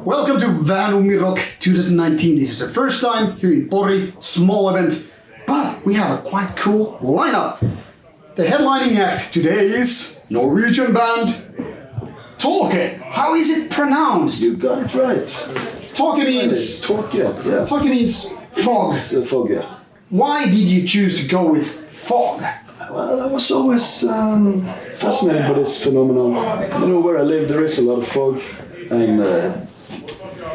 Welcome to Vanumi Rock 2019. This is the first time here in Pori, small event, but we have a quite cool lineup. The headlining act today is Norwegian band Taake. How is it pronounced? You got it right. Taake means... Taake, yeah. Taake means fog. Fog, yeah. Why did you choose to go with fog? Well, I was always fascinated by this phenomenon. You know, where I live, there is a lot of fog, and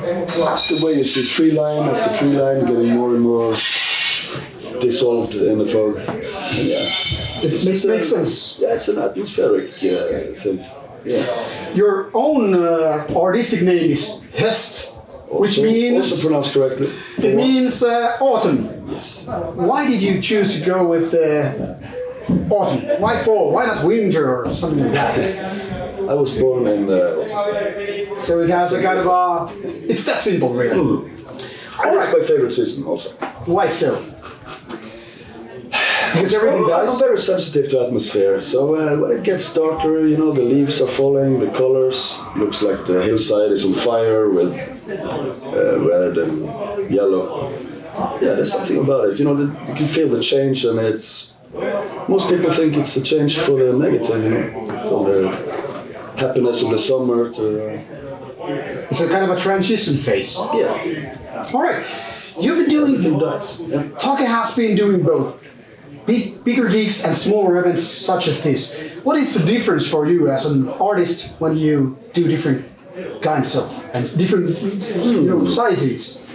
the way you see tree line after tree line getting more and more dissolved in the fog. And, yeah, It makes sense. Yeah, it's an atmospheric thing. Yeah. Your own artistic name is Hoest, which means... Also pronounced correctly. It means autumn. Yes. Why did you choose to go with autumn? Why fall? Why not winter or something like that? I was born in autumn. So it has a kind of a... It's that simple, really. And it's my favorite season also. Why so? Because everything I'm does. very sensitive to atmosphere, so when it gets darker, you know, the leaves are falling, the colors, looks like the hillside is on fire with red and yellow. Yeah, there's something about it, you know, you can feel the change, and it's... Most people think it's a change for the negative, you know, from the happiness of the summer to... It's a kind of a transition phase. Yeah. All right. You've been doing... Everything does. Yeah. Taake has been doing both bigger gigs and smaller events such as this. What is the difference for you as an artist when you do different kinds of and different sizes?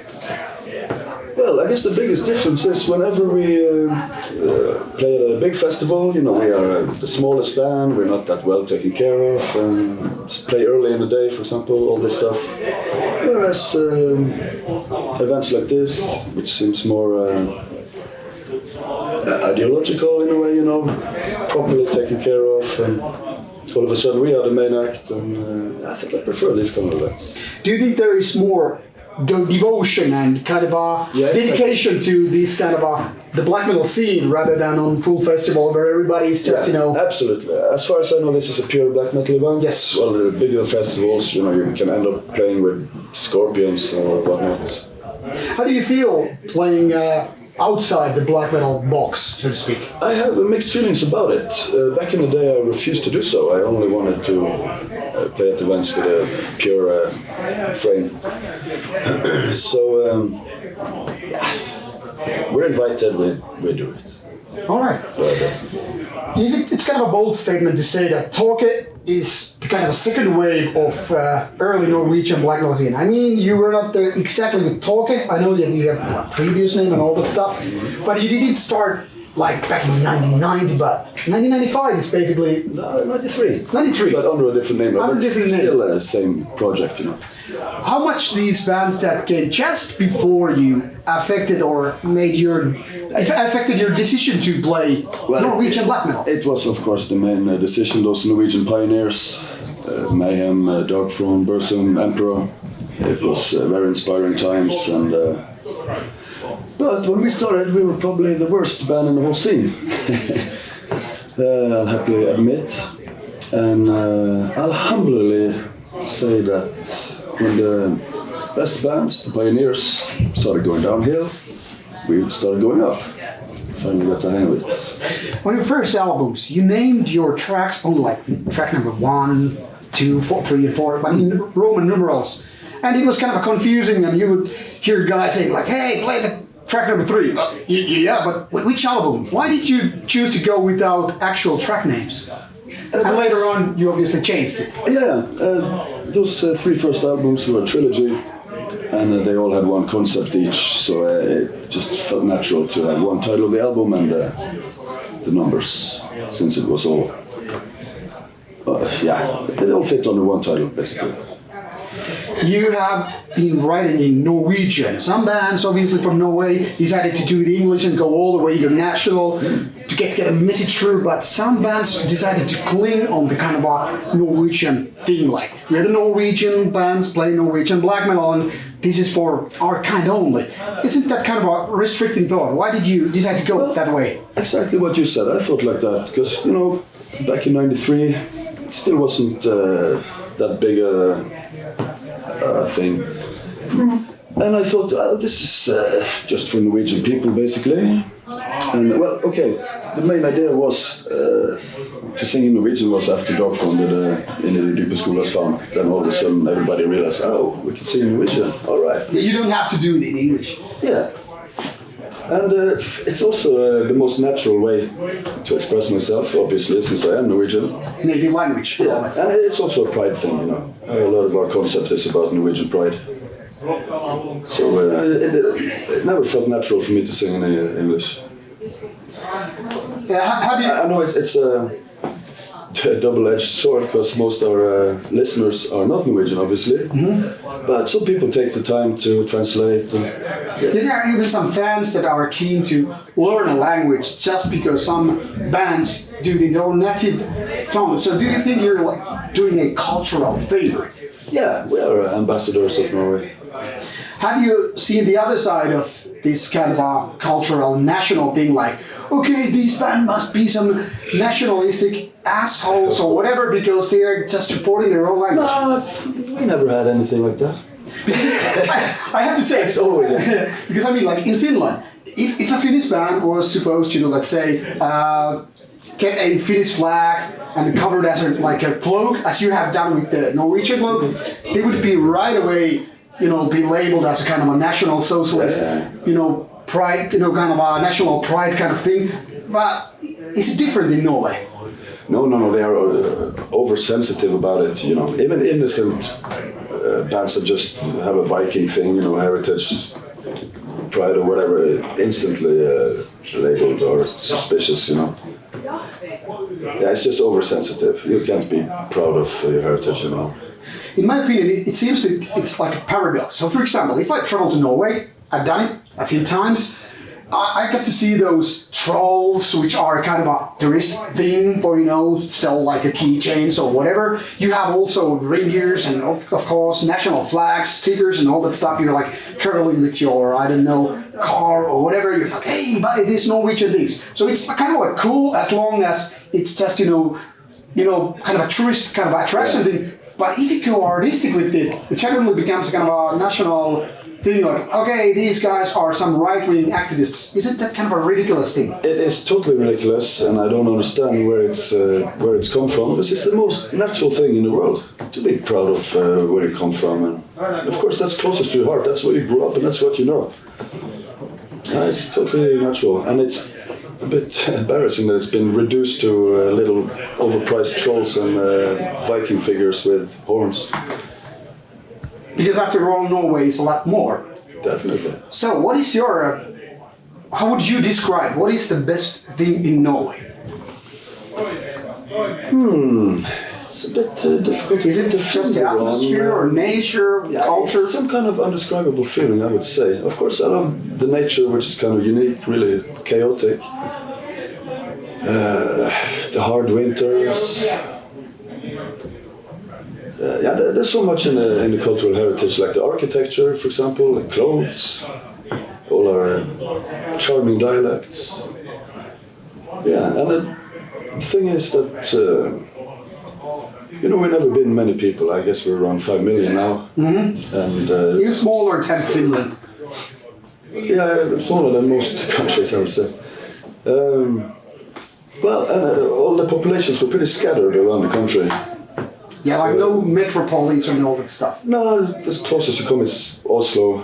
Well, I guess the biggest difference is whenever we play at a big festival, you know, we are the smallest band, we're not that well taken care of, play early in the day, for example, all this stuff. Whereas events like this, which seems more ideological in a way, you know, properly taken care of, and all of a sudden we are the main act, and I think I prefer these kind of events. Do you think there is more devotion and kind of a dedication to this kind of the black metal scene rather than on full festival where everybody is just, Absolutely. As far as I know, this is a pure black metal event. Yes. Well, the bigger festivals, you know, you can end up playing with scorpions or whatnot. How do you feel playing outside the black metal box, so to speak? I have mixed feelings about it. Back in the day, I refused to do so. I only wanted to play at events with a pure frame. So, we're invited, we do it. All right. You think it's kind of a bold statement to say that Taake is the kind of a second wave of early Norwegian black metal scene? I mean, you were not there exactly with Taake. I know that you have a previous name and all that stuff, but you didn't start like back in 1990, but 1995 is basically... No, 93. 93. But under a different name. Under a different name. Still the same project, you know. How much these bands that came just before you affected your decision to play Norwegian black metal? It was, of course, the main decision. Those Norwegian pioneers, Mayhem, Dogthrone, Bursum, Emperor. It was very inspiring times, and but when we started, we were probably the worst band in the whole scene. I'll happily admit, and I'll humbly say that when the best bands, the pioneers, started going downhill, we started going up. Finally got to hang with it. On your first albums, you named your tracks on like track number 1, 2, 4, 3, and 4, but in Roman numerals. And it was kind of confusing, and you would hear guys saying like, hey, play the track number 3. Yeah, but which album? Why did you choose to go without actual track names? And later on, you obviously changed it. Yeah, those 3 first albums were a trilogy, and they all had one concept each, so it just felt natural to have one title of the album and the numbers, since it was all... it all fit under one title, basically. You have been writing in Norwegian. Some bands, obviously from Norway, decided to do it in English and go all the way international to get a message through, but some bands decided to cling on the kind of a Norwegian theme, like we're the Norwegian bands play Norwegian black metal and this is for our kind only. Isn't that kind of a restricting thought? Why did you decide to go that way? Exactly what you said. I thought like that because, you know, back in '93, it still wasn't that big a thing. And I thought, this is just for Norwegian people, basically. And well, okay, the main idea was to sing in Norwegian was after Dog founded in the Dype Skolas farm. Then all of a sudden everybody realized, oh, we can sing in Norwegian, all right. You don't have to do it in English. Yeah. And it's also the most natural way to express myself, obviously, since I am Norwegian. Native language. Yeah, and it's also a pride thing, you know. A lot of our concept is about Norwegian pride. So it never felt natural for me to sing in English. Have you? I know it's a double-edged sword because most of our listeners are not Norwegian, obviously. But some people take the time to translate. And, There are even some fans that are keen to learn a language just because some bands do it in their own native tongue. So do you think you're like doing a cultural favor? Yeah, we are ambassadors of Norway. Have you seen the other side of this kind of a cultural national thing, like, okay, this band must be some nationalistic assholes or whatever because they are just supporting their own language? No, we never had anything like that. I have to say It's over, because I mean, like in Finland, if a Finnish band was supposed to, let's say, get a Finnish flag and covered as like a cloak, as you have done with the Norwegian cloak, they would be right away, be labeled as a kind of a national socialist, pride, kind of a national pride kind of thing. But is it different in Norway? No, they are oversensitive about it, Even innocent bands that just have a Viking thing, heritage, pride or whatever, instantly labeled or suspicious, Yeah, it's just oversensitive. You can't be proud of your heritage, In my opinion, it seems that it's like a paradox. So, for example, if I travel to Norway, I've done it a few times, I get to see those trolls, which are kind of a tourist thing for, sell like a keychains or whatever. You have also reindeers and, of course, national flags, stickers and all that stuff. You're like traveling with your, car or whatever. You're like, hey, buy these Norwegian things. So it's kind of like cool as long as it's just, kind of a tourist kind of attraction thing. But if you go artistic with it, it generally becomes kind of a national thing, like, okay, these guys are some right-wing activists. Isn't that kind of a ridiculous thing? It is totally ridiculous, and I don't understand where it's come from, because it's the most natural thing in the world to be proud of where you come from, and of course that's closest to your heart. That's where you grew up, and that's what you know. It's totally natural, and it's a bit embarrassing that it's been reduced to little overpriced trolls and Viking figures with horns. Because after all, Norway is a lot more. Definitely. So what is how would you describe, what is the best thing in Norway? It's a bit difficult. Is it just the atmosphere or nature, culture? It's some kind of undescribable feeling, I would say. Of course, I love the nature, which is kind of unique, really chaotic. The hard winters. There's so much in the cultural heritage, like the architecture, for example, the clothes, all our charming dialects. Yeah, and the thing is that, we've never been many people. I guess we're around 5 million now. Mm-hmm. And you're smaller than Finland. Yeah, smaller than most countries, I would say. All the populations were pretty scattered around the country. Yeah, like no metropolis and all that stuff. No, the closest you come is Oslo.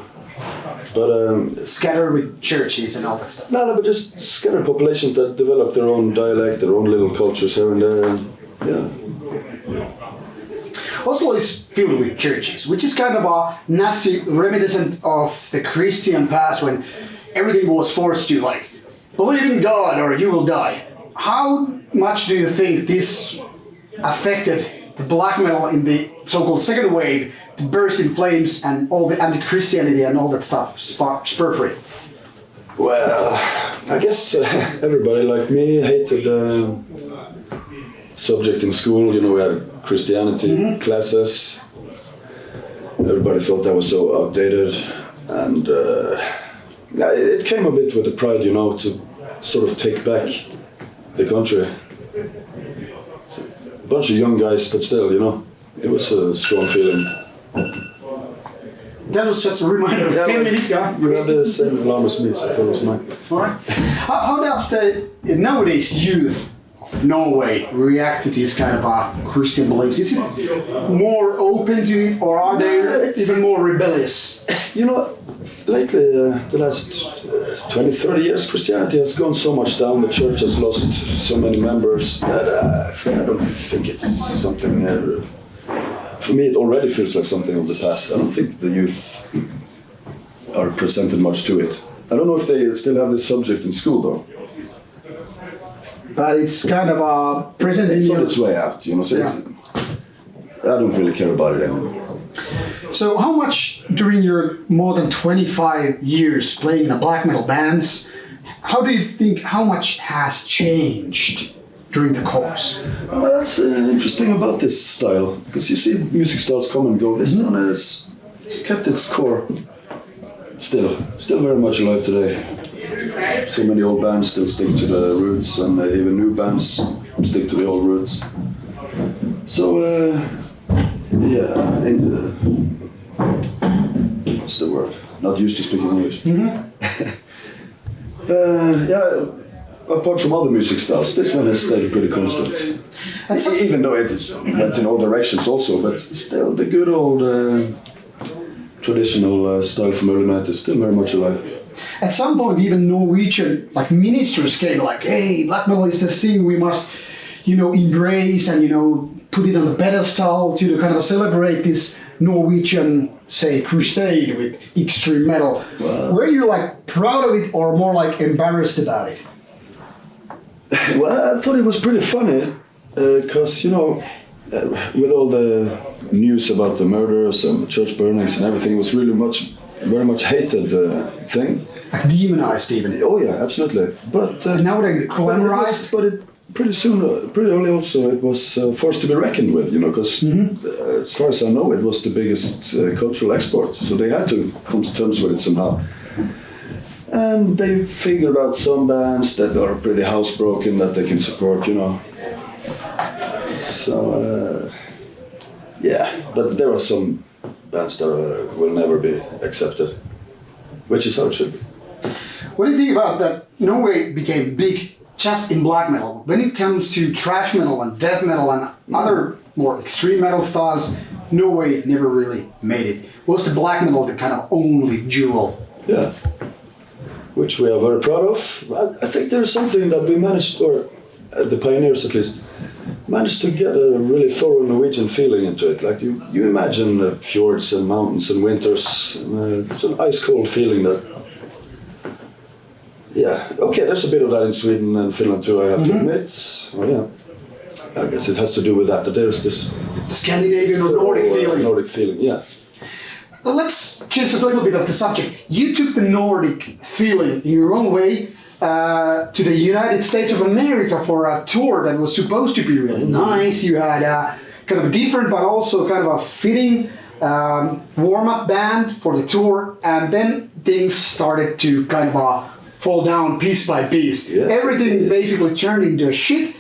But scattered with churches and all that stuff. No, but just scattered populations that develop their own dialect, their own little cultures here and there. And, yeah. Oslo is filled with churches, which is kind of a nasty reminiscent of the Christian past when everything was forced to, like, believe in God or you will die. How much do you think this affected the black metal in the so-called second wave to burst in flames and all the anti-Christianity and all that stuff spur for it? Well, I guess everybody like me hated the subject in school. We had Christianity classes. Everybody thought that was so outdated. And it came a bit with the pride, to sort of take back the country. A bunch of young guys, but still, it was a strong feeling. That was just a reminder of 10 minutes ago. You have the same alarm as me, so that was mine. All right. How does the nowadays youth of Norway react to this kind of Christian beliefs? Is it more open to it, or are they even more rebellious? You know, lately, the last 20, 30 years, Christianity has gone so much down. The church has lost so many members that I don't think it's something. For me, it already feels like something of the past. I don't think the youth are presented much to it. I don't know if they still have this subject in school, though. But it's kind of present in It's on its way out, you know. So I don't really care about it anymore. So how much during your more than 25 years playing in the black metal bands, how do you think how much has changed during the course? Well, that's interesting about this style, because you see music styles come and go. This one it's kept its core. Still very much alive today. So many old bands still stick to the roots, and even new bands stick to the old roots. So, what's the word? Not used to speaking English. Apart from other music styles, this one has stayed pretty constant. Even though it went in all directions also, but still the good old traditional style from early 90s is still very much alive. At some point, even Norwegian ministers came like, "Hey, black metal is the thing we must, embrace and put it on the pedestal to kind of celebrate this Norwegian, say, crusade with extreme metal." Were you proud of it or more embarrassed about it? Well, I thought it was pretty funny, because with all the news about the murders and church burnings and everything, it was really very much hated thing. Demonized even. Oh yeah, absolutely. But now they glamorized. But it pretty early also, it was forced to be reckoned with, because as far as I know, it was the biggest cultural export, so they had to come to terms with it somehow. And they figured out some bands that are pretty housebroken that they can support, So, but there are some bands that will never be accepted, which is how it should be. What do you think about that? Norway became big just in black metal. When it comes to thrash metal and death metal and other more extreme metal styles, Norway never really made it. Was the black metal the kind of only jewel? Yeah. Which we are very proud of. I think there's something that we managed, or the pioneers at least, managed to get a really thorough Norwegian feeling into it. Like you imagine fjords and mountains and winters, it's an ice-cold feeling that, there's a bit of that in Sweden and Finland too, I have to admit. I guess it has to do with that there's this Scandinavian or Nordic feeling, yeah. Well, let's change a little bit of the subject. You took the Nordic feeling in your own way to the United States of America for a tour that was supposed to be really nice. You had a kind of different but also kind of a fitting warm-up band for the tour, and then things started to kind of fall down piece by piece. Yes. Everything basically turned into a shit,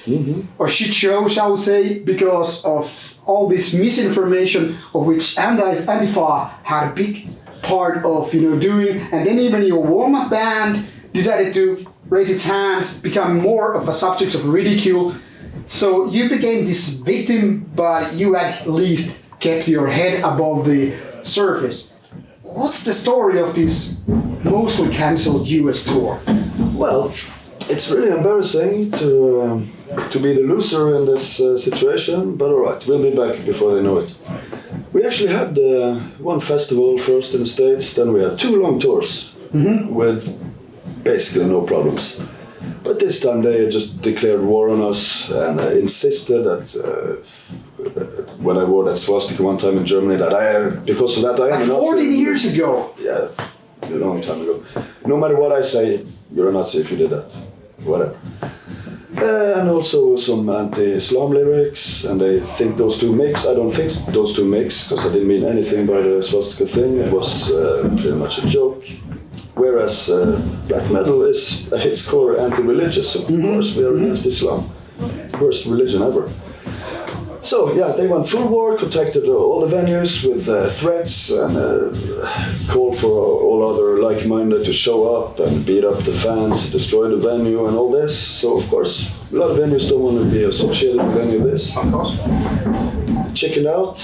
or shit show, shall we say, because of all this misinformation of which Antifa had a big part of doing, and then even your warm-up band decided to raise its hands, become more of a subject of ridicule. So you became this victim, but you at least kept your head above the surface. What's the story of this mostly cancelled US tour? Well, it's really embarrassing to be the loser in this situation, but alright, we'll be back before they know it. We actually had one festival first in the States, then we had 2 long tours with basically no problems. But this time they just declared war on us and insisted that when I wore that swastika one time in Germany, that because of that I am a Nazi. 40 years ago! Yeah, a long time ago. No matter what I say, you're a Nazi if you did that. Whatever. And also some anti-Islam lyrics, and they think those two mix. I don't think those two mix, because I didn't mean anything by the swastika thing. It was pretty much a joke. Whereas black metal is at its core anti-religious, so of course we are against Islam. Worst religion ever. So yeah, they went full war, contacted all the venues with threats and called for all other like-minded to show up and beat up the fans, destroy the venue and all this. So of course, a lot of venues don't want to be associated with any of this. Of course. Chickened out,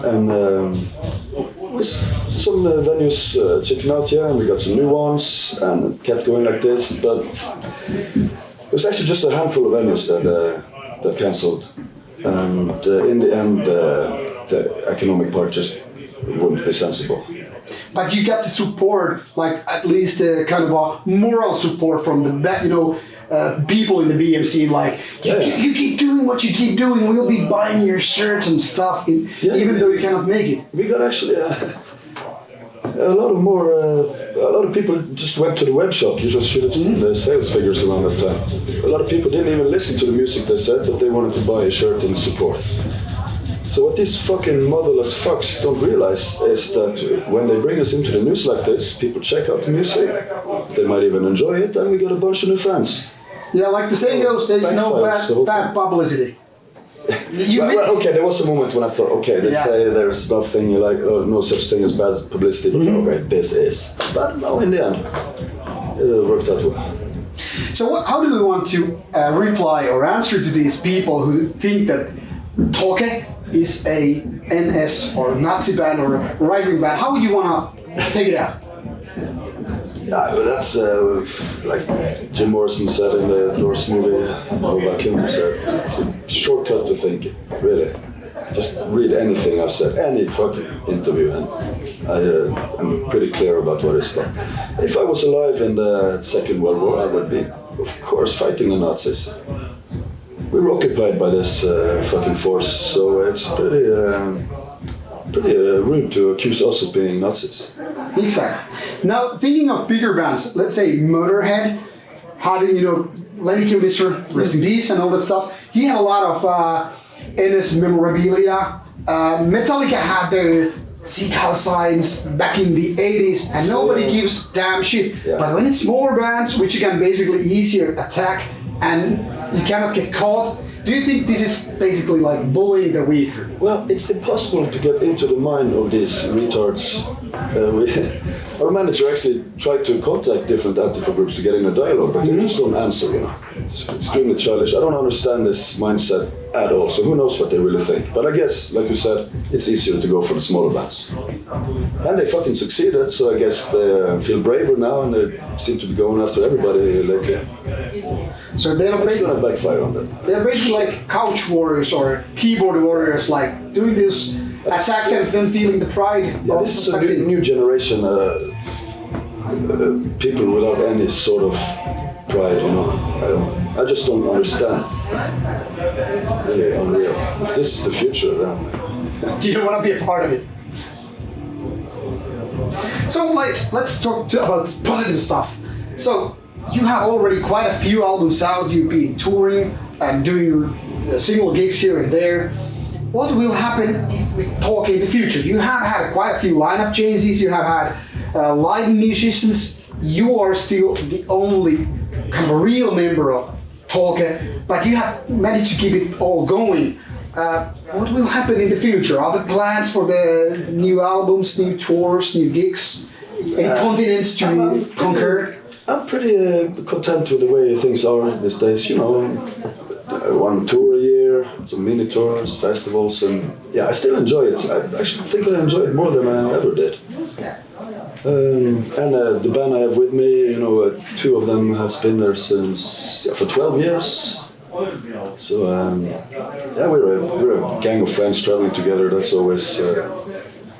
and with some venues chickened out, yeah, and we got some new ones, and it kept going like this. But it was actually just a handful of venues that cancelled. And in the end, the economic part just wouldn't be sensible. But you got the support, like at least kind of a moral support from the people in the BMC, like you keep doing what you keep doing. We'll be buying your shirts and stuff, even though you cannot make it. We got actually a lot of people just went to the web shop. You just should have seen the sales figures around that time. A lot of people didn't even listen to the music they said, but they wanted to buy a shirt in support. So what these fucking motherless fucks don't realize is that when they bring us into the news like this, people check out the music, they might even enjoy it, and we get a bunch of new fans. Yeah, like the saying goes, there's no bad publicity. Well, okay, there was a moment when I thought, okay, they say there's nothing like, no such thing as bad publicity, but okay, this is. But no, in the end, it worked out well. So how do we want to reply or answer to these people who think that Taake is a NS or Nazi band or a right-wing band? How would you want to take it out? Yeah, but that's like Jim Morrison said in the Doors movie, Nova Kilmer said, it's a shortcut to thinking, really. Just read anything I've said, any fucking interview, and I'm pretty clear about what it's about. If I was alive in the Second World War, I would be, of course, fighting the Nazis. We were occupied by this fucking force, so it's pretty rude to accuse us of being Nazis. Exactly. Now, thinking of bigger bands, let's say Motorhead, having, Lenny Kilmister, rest in peace, and all that stuff. He had a lot of NS memorabilia. Metallica had their Seacal signs back in the 80s, and nobody gives damn shit. Yeah. But when it's smaller bands, which you can basically easier attack, and you cannot get caught, do you think this is basically like bullying the weaker? Well, it's impossible to get into the mind of these retards. Our manager actually tried to contact different Antifa groups to get in a dialogue, but they just don't answer, It's extremely childish. I don't understand this mindset at all, so who knows what they really think. But I guess, like you said, it's easier to go for the smaller bands. And they fucking succeeded, so I guess they feel braver now, and they seem to be going after everybody lately. So they're gonna backfire on them. They're basically like couch warriors or keyboard warriors, like doing this attacks and then feeling the pride. Yeah, this is a new generation, people without any sort of pride, I just don't understand. Really unreal. If this is the future, then you don't want to be a part of it. So let's talk about positive stuff. So you have already quite a few albums out. You've been touring and doing single gigs here and there. What will happen with Taake in the future? You have had quite a few lineup changes. You have had live musicians. You are still the only kind of real member of Taake, but you have managed to keep it all going. What will happen in the future? Are there plans for the new albums, new tours, new gigs, any continents to conquer? I'm pretty content with the way things are these days. One tour a year, some mini tours, festivals, and yeah, I still enjoy it. I actually think I enjoy it more than I ever did. And the band I have with me, two of them have been there for 12 years. So yeah, we're a gang of friends traveling together. That's always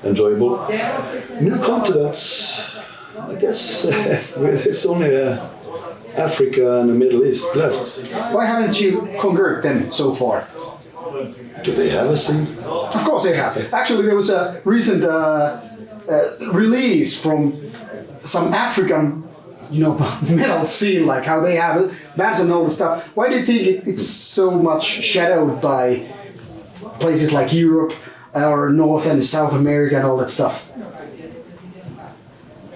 enjoyable. New continents, I guess it's only Africa and the Middle East left. Why haven't you conquered them so far? Do they have a scene? Of course they have. Actually, there was a recent release from some African, metal scene, like how they have bands and all the stuff. Why do you think it's so much shadowed by places like Europe or North and South America and all that stuff?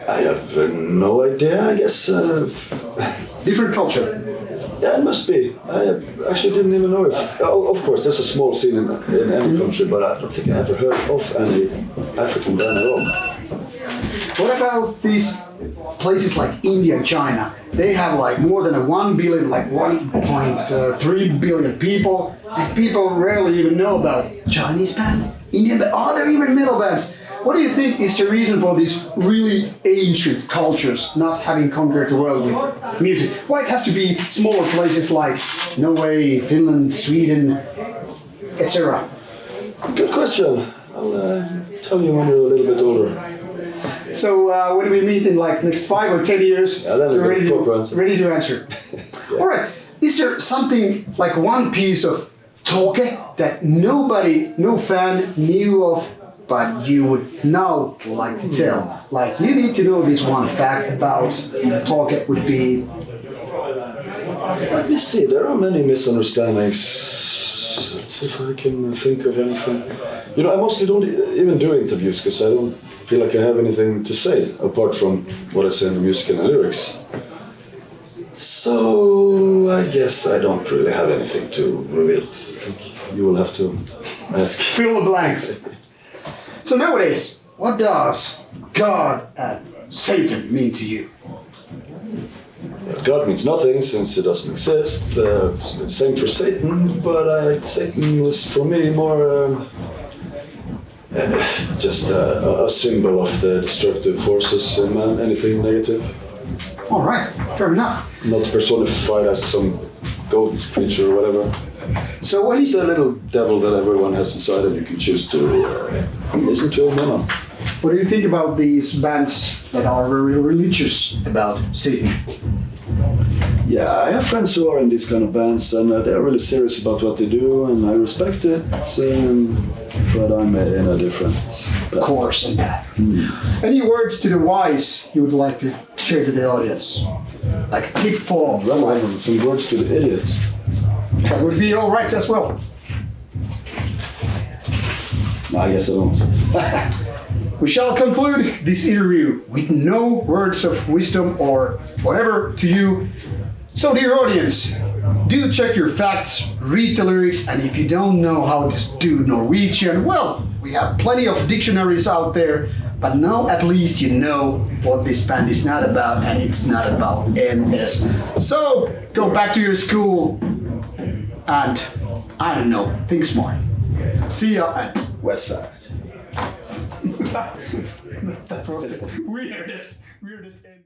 I have no idea, I guess. Different culture. Yeah, it must be. I actually didn't even know if. Oh, of course, there's a small scene in any country, but I don't think I ever heard of any African band at all. What about these places like India and China? They have like more than a 1 billion, like 1.3 billion people, and people rarely even know about Chinese band, Indian band. Are there even metal bands? What do you think is the reason for these really ancient cultures not having conquered the world with music? Why it has to be smaller places like Norway, Finland, Sweden, etc.? Good question. I'll tell you when you're a little bit older. So when we meet in like next 5 or 10 years, you're ready to answer. Yeah. All right. Is there something like one piece of Taake that nobody, no fan knew of, but you would now like to tell? Like you need to know this one fact about Taake would be. Let me see. There are many misunderstandings. Let's see if I can think of anything. You know, I mostly don't even do interviews because I don't feel like I have anything to say apart from what I say in the music and the lyrics. So I guess I don't really have anything to reveal. I think you will have to ask. Fill the blanks. So nowadays, what does God and Satan mean to you? God means nothing since it doesn't exist. Same for Satan, but Satan was for me more just a symbol of the destructive forces in man, anything negative. All right, fair enough. Not personified as some goat creature or whatever. So when It's the little devil that everyone has inside and you can choose to listen to or not. what do you think about these bands that are very religious about Satan? Yeah, I have friends who are in these kind of bands and they're really serious about what they do and I respect it, but I'm in a different path. Course and that. Any words to the wise you would like to share to the audience? Like a tip for Some words to the idiots. that would be all right as well. No, I guess I don't. We shall conclude this interview with no words of wisdom or whatever to you. So dear audience, do check your facts, read the lyrics, and if you don't know how to do Norwegian, well, we have plenty of dictionaries out there, but now at least you know what this band is not about, and it's not about NS. So go back to your school and, I don't know, think smart. See ya at West Side. That was the weirdest end.